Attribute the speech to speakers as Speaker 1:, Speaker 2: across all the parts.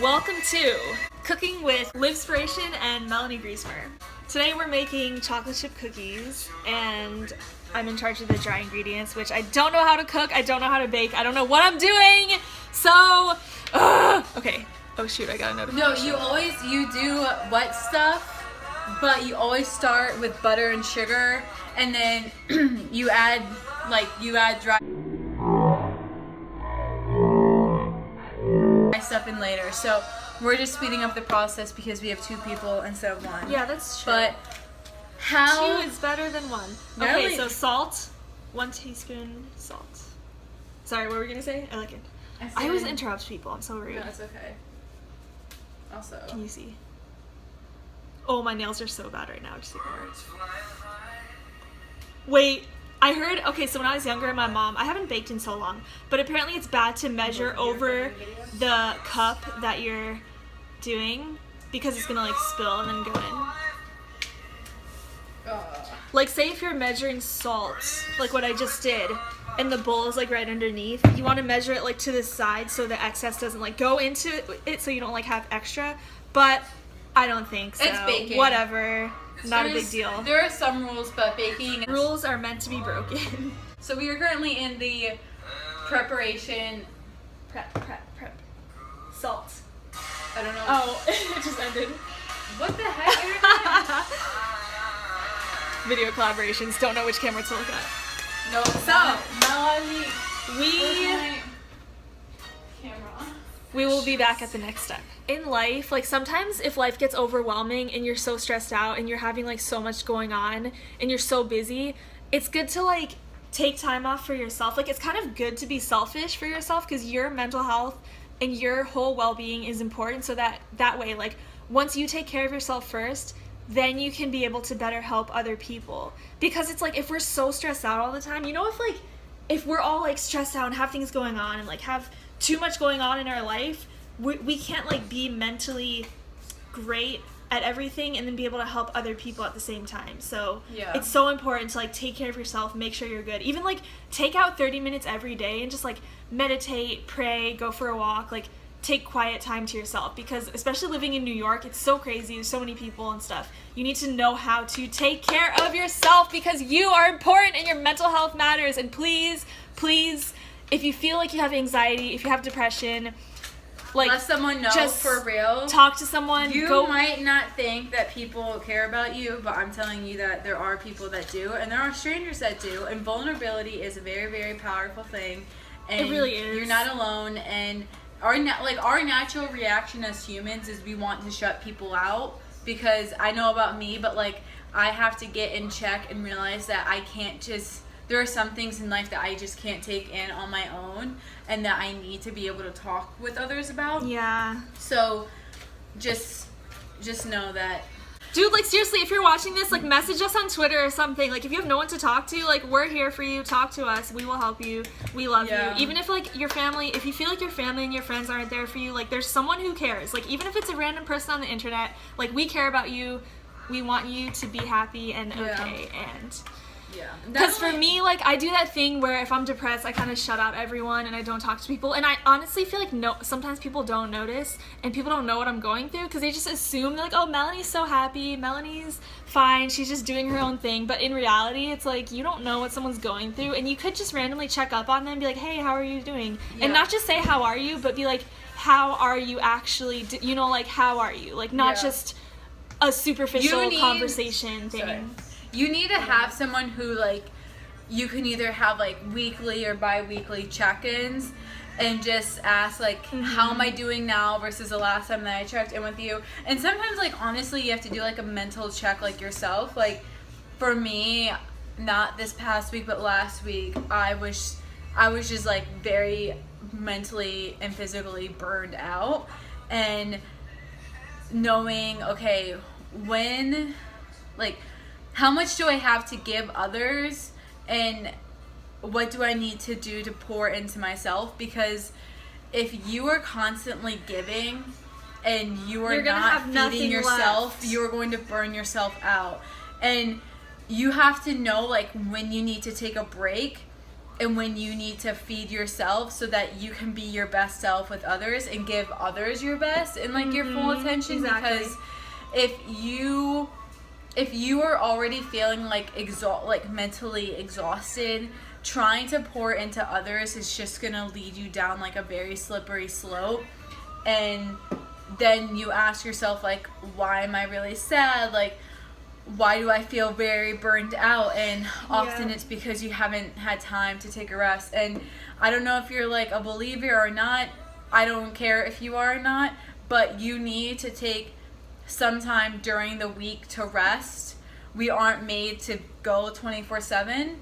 Speaker 1: Welcome to Cooking with Livspiration and Melanie Griesemer. Today we're making chocolate chip cookies and I'm in charge of the dry ingredients, which I don't know how to cook, I don't know how to bake, I don't know what I'm doing, so, okay. Oh shoot, I got a notification.
Speaker 2: No, you do wet stuff, but you always start with butter and sugar, and then you add dry stuff in later. So we're just speeding up the process because we have 2 people instead of 1.
Speaker 1: Yeah, that's true.
Speaker 2: But how
Speaker 1: 2 is better than 1.
Speaker 2: Really?
Speaker 1: Okay, so salt, 1 teaspoon salt. Sorry, what were we gonna say? I like it. I always interrupt people, I'm so rude.
Speaker 2: No, it's okay. Also,
Speaker 1: Can you see? Oh, my nails are so bad right now. Just ignore it. Wait, I heard, okay, so when I was younger, my mom, I haven't baked in so long, but apparently it's bad to measure over the cup that you're doing because it's gonna like spill and then go in. Like say if you're measuring salt, like what I just did, and the bowl is like right underneath, you want to measure it like to the side so the excess doesn't like go into it so you don't like have extra, but I don't think so.
Speaker 2: It's baking.
Speaker 1: Whatever. Not a big deal.
Speaker 2: There are some rules, but baking
Speaker 1: Rules are meant to be broken.
Speaker 2: So we are currently in the preparation.
Speaker 1: Prep. Salt.
Speaker 2: I don't know.
Speaker 1: Oh, it just ended.
Speaker 2: What the heck?
Speaker 1: Video collaborations. Don't know which camera to look at.
Speaker 2: No.
Speaker 1: So,
Speaker 2: Melanie.
Speaker 1: we will be back at the next step. In life, like sometimes if life gets overwhelming and you're so stressed out and you're having like so much going on and you're so busy, it's good to like take time off for yourself. Like it's kind of good to be selfish for yourself because your mental health and your whole well-being is important, so that way, like once you take care of yourself first, then you can be able to better help other people. Because it's like if we're so stressed out all the time, you know, if we're all like stressed out and have things going on and like have too much going on in our life, we can't like be mentally great at everything and then be able to help other people at the same time. So
Speaker 2: yeah,
Speaker 1: it's so important to like take care of yourself, make sure you're good. Even like take out 30 minutes every day and just like meditate, pray, go for a walk, like take quiet time to yourself, because especially living in New York, it's so crazy, there's so many people and stuff. You need to know how to take care of yourself because you are important and your mental health matters. And please, if you feel like you have anxiety, if you have depression, like
Speaker 2: let someone know,
Speaker 1: just
Speaker 2: for real.
Speaker 1: Talk to someone.
Speaker 2: You might not think that people care about you, but I'm telling you that there are people that do, and there are strangers that do. And vulnerability is a very, very powerful thing. And
Speaker 1: it really is.
Speaker 2: You're not alone. And our natural reaction as humans is we want to shut people out, because I know about me, but like I have to get in check and realize that I can't just. There are some things in life that I just can't take in on my own and that I need to be able to talk with others about.
Speaker 1: Yeah.
Speaker 2: So just know that.
Speaker 1: Dude, like seriously, if you're watching this, like message us on Twitter or something. Like if you have no one to talk to, like we're here for you. Talk to us. We will help you. We love you. Even if like your family, if you feel like your family and your friends aren't there for you, like there's someone who cares. Like even if it's a random person on the internet, like we care about you. We want you to be happy and okay. And
Speaker 2: yeah.
Speaker 1: Because for me, like, I do that thing where if I'm depressed, I kind of shut out everyone and I don't talk to people. And I honestly feel like sometimes people don't notice and people don't know what I'm going through because they just assume, they're like, oh, Melanie's so happy. Melanie's fine. She's just doing her own thing. But in reality, it's like you don't know what someone's going through. And you could just randomly check up on them and be like, hey, how are you doing? Yeah. And not just say, how are you? But be like, how are you actually, like, how are you? Like, not just a superficial conversation thing.
Speaker 2: Sorry. You need to have someone who, like, you can either have, like, weekly or bi-weekly check-ins and just ask, like, how am I doing now versus the last time that I checked in with you. And sometimes, like, honestly, you have to do, like, a mental check, like, yourself. Like, for me, not this past week, but last week, I was just, like, very mentally and physically burned out. And knowing, okay, when, like, how much do I have to give others and what do I need to do to pour into myself? Because if you are constantly giving and you are not feeding yourself, you're going to burn yourself out. And you have to know, like, when you need to take a break and when you need to feed yourself so that you can be your best self with others and give others your best and like your full attention.
Speaker 1: Exactly.
Speaker 2: Because if you are already feeling like mentally exhausted, trying to pour into others is just gonna lead you down like a very slippery slope. And then you ask yourself, like, why am I really sad? Like, why do I feel very burned out? And often it's because you haven't had time to take a rest. And I don't know if you're like a believer or not. I don't care if you are or not, but you need to take some time during the week to rest. We aren't made to go 24/7,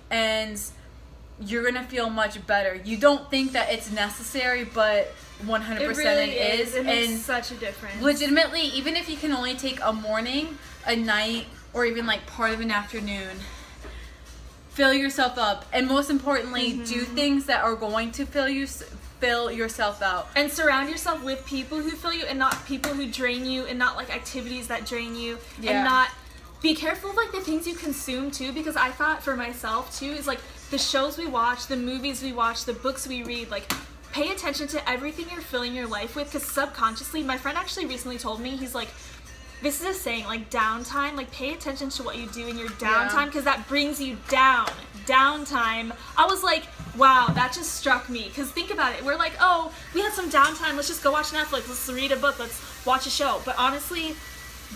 Speaker 2: and you're going to feel much better. You don't think that it's necessary, but 100%
Speaker 1: it really
Speaker 2: it is.
Speaker 1: It makes such a difference.
Speaker 2: Legitimately, even if you can only take a morning, a night, or even like part of an afternoon, fill yourself up. And most importantly, do things that are going to fill yourself out.
Speaker 1: And surround yourself with people who fill you and not people who drain you, and not like activities that drain you. And not be careful of like the things you consume too, because I thought for myself too is like the shows we watch, the movies we watch, the books we read, like pay attention to everything you're filling your life with, because subconsciously, my friend actually recently told me, he's like, this is a saying, like downtime, like pay attention to what you do in your downtime, because that brings you down. Downtime. I was like, wow, that just struck me, because think about it, we're like, oh, we had some downtime, let's just go watch Netflix, let's read a book, let's watch a show. But honestly,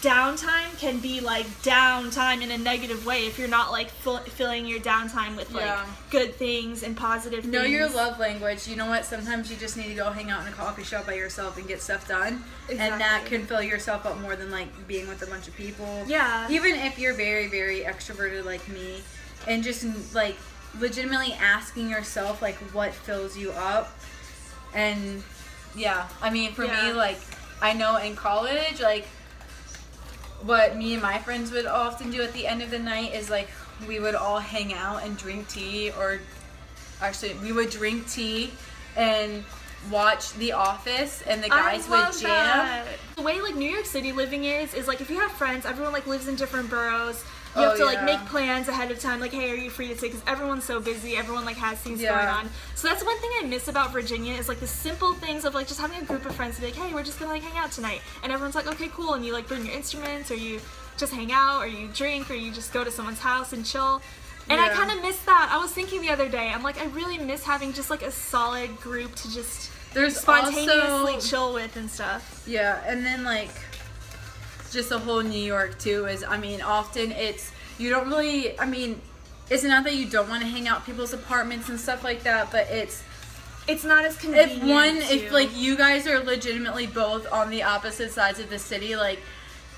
Speaker 1: downtime can be like downtime in a negative way if you're not like filling your downtime with like good things and positive things.
Speaker 2: Know your love language. You know what? Sometimes you just need to go hang out in a coffee shop by yourself and get stuff done. Exactly. And that can fill yourself up more than like being with a bunch of people.
Speaker 1: Yeah.
Speaker 2: Even if you're very, very extroverted like me, and just like legitimately asking yourself like what fills you up. And I mean for me, like I know in college, like what me and my friends would often do at the end of the night is like we would all hang out and drink tea, or actually we would drink tea and watch The Office, and the guys would jam.
Speaker 1: That. The way like New York City living is like if you have friends, everyone like lives in different boroughs. You have to like make plans ahead of time, like, hey, are you free to stay? Because everyone's so busy, everyone like has things going on. So that's one thing I miss about Virginia is like the simple things of like just having a group of friends to be like, hey, we're just gonna like hang out tonight, and everyone's like, okay, cool, and you like bring your instruments, or you just hang out, or you drink, or you just go to someone's house and chill. And I kind of miss that. I was thinking the other day, I'm like, I really miss having just like a solid group to just spontaneously chill with and stuff.
Speaker 2: Yeah, and then like just the whole New York too is, I mean, often it's, you don't really, I mean, it's not that you don't want to hang out at people's apartments and stuff like that, but it's
Speaker 1: not as convenient.
Speaker 2: If like you guys are legitimately both on the opposite sides of the city, like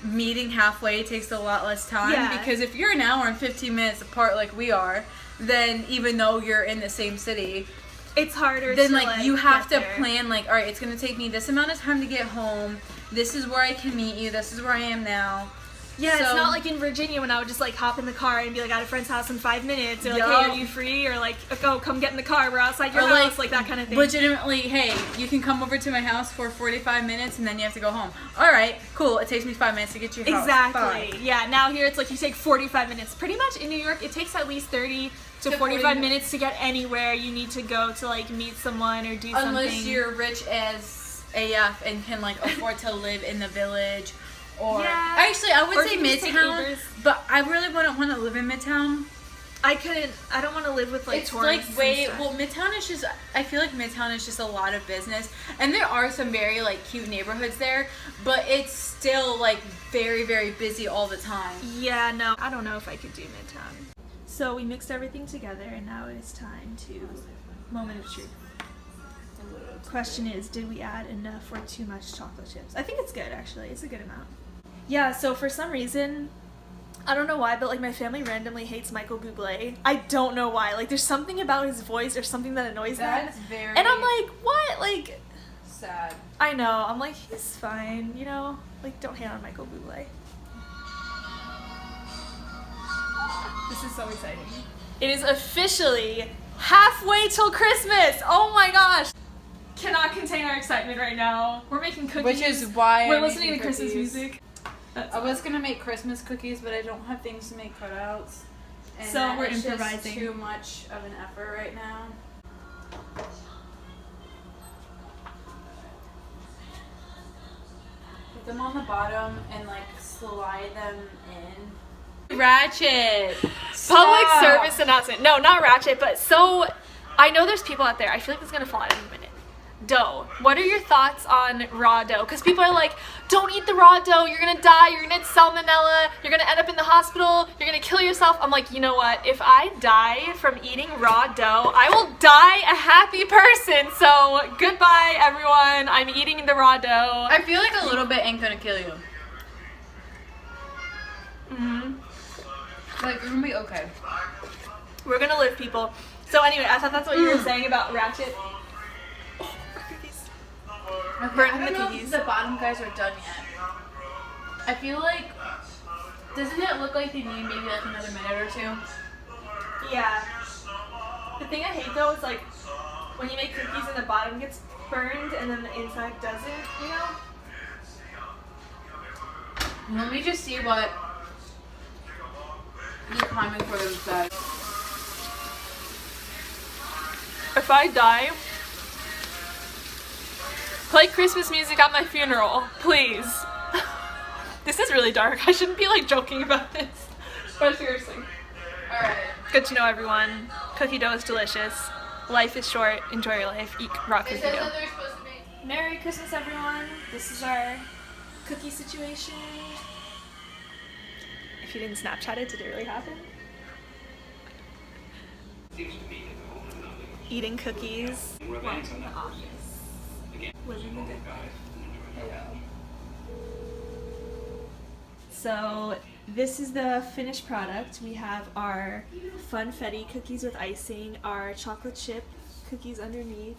Speaker 2: meeting halfway takes a lot less time, because if you're an hour and 15 minutes apart like we are, then even though you're in the same city,
Speaker 1: it's harder
Speaker 2: then
Speaker 1: to
Speaker 2: like you have to plan like, all right, it's going to take me this amount of time to get home, this is where I can meet you, this is where I am now.
Speaker 1: Yeah, so, it's not like in Virginia when I would just like hop in the car and be like at a friend's house in 5 minutes. Or like, hey, are you free? Or like, oh, come get in the car. We're outside your house. Like that kind of thing.
Speaker 2: Legitimately, hey, you can come over to my house for 45 minutes and then you have to go home. All right, cool. It takes me 5 minutes to get to your house.
Speaker 1: Exactly.
Speaker 2: Bye.
Speaker 1: Yeah. Now here it's like you take 45 minutes. Pretty much in New York, it takes at least 30 to 45 minutes to get anywhere you need to go to like meet someone or do something.
Speaker 2: Unless you're rich as AF and can like afford to live in the village. Or actually, I would say Midtown, but I really wouldn't want to live in Midtown.
Speaker 1: I don't want to live with like tourists.
Speaker 2: It's like Midtown is just, I feel like Midtown is just a lot of business, and there are some very like cute neighborhoods there, but it's still like very, very busy all the time.
Speaker 1: Yeah, no, I don't know if I could do Midtown. So we mixed everything together, and now it is time to moment of truth. Question is, did we add enough or too much chocolate chips? I think it's good, actually. It's a good amount. Yeah, so for some reason, I don't know why, but like my family randomly hates Michael Bublé. I don't know why. Like there's something about his voice or something that annoys them.
Speaker 2: That's very...
Speaker 1: And I'm like, what? Like...
Speaker 2: sad.
Speaker 1: I know. I'm like, he's fine, you know? Like, don't hate on Michael Bublé. This is so exciting. It is officially halfway till Christmas! Oh my gosh! Cannot contain our excitement right now. We're making cookies.
Speaker 2: Which is why
Speaker 1: we're listening to Christmas music.
Speaker 2: I was gonna make Christmas cookies, but I don't have things to make cutouts. And
Speaker 1: So
Speaker 2: that
Speaker 1: we're
Speaker 2: is
Speaker 1: improvising.
Speaker 2: just too much of an effort right now. Put them on the bottom and like slide them in. Ratchet.
Speaker 1: Public service announcement. No, not ratchet, but so I know there's people out there. I feel like it's gonna fall out in a minute. Dough. What are your thoughts on raw dough? Because people are like, don't eat the raw dough. You're gonna die. You're gonna get salmonella. You're gonna end up in the hospital. You're gonna kill yourself. I'm like, you know what? If I die from eating raw dough, I will die a happy person. So goodbye, everyone. I'm eating the raw dough.
Speaker 2: I feel like a little bit ain't gonna kill you. Like, you're gonna be okay.
Speaker 1: We're gonna live, people. So anyway, I thought that's what you were saying about ratchet. Burning
Speaker 2: I
Speaker 1: the
Speaker 2: don't know
Speaker 1: cookies.
Speaker 2: if the bottom guys are done yet. I feel like, doesn't it look like they need maybe like another minute or two?
Speaker 1: Yeah. The thing I hate though is like when you make cookies and the bottom gets burned and then the inside doesn't, you know?
Speaker 2: Let me just see what the comment for them said.
Speaker 1: If I die, play Christmas music at my funeral, please. This is really dark. I shouldn't be like joking about this. But seriously.
Speaker 2: Alright.
Speaker 1: Good to know, everyone. Cookie dough is delicious. Life is short. Enjoy your life. Eat raw cookie
Speaker 2: It says
Speaker 1: dough.
Speaker 2: that they're supposed to make.
Speaker 1: Merry Christmas, everyone. This is our cookie situation. If you didn't Snapchat it, did it really happen? Eating cookies. Watching The Office. Living the good life. So this is the finished product. We have our funfetti cookies with icing, our chocolate chip cookies underneath,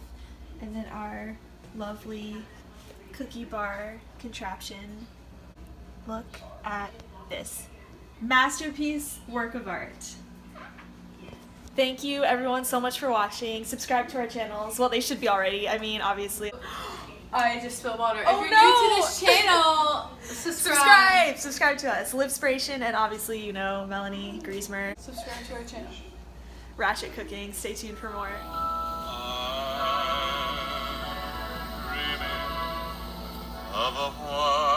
Speaker 1: and then our lovely cookie bar contraption. Look at this. Masterpiece work of art. Thank you everyone so much for watching. Subscribe to our channels. Well, they should be already. I mean, obviously.
Speaker 2: I just spilled water.
Speaker 1: Oh,
Speaker 2: if you're
Speaker 1: no!
Speaker 2: new to this channel, subscribe.
Speaker 1: Subscribe to us. Livspiration and obviously, you know, Melanie, Griesemer.
Speaker 2: Subscribe to our channel.
Speaker 1: Ratchet Cooking. Stay tuned for more.
Speaker 3: Of a white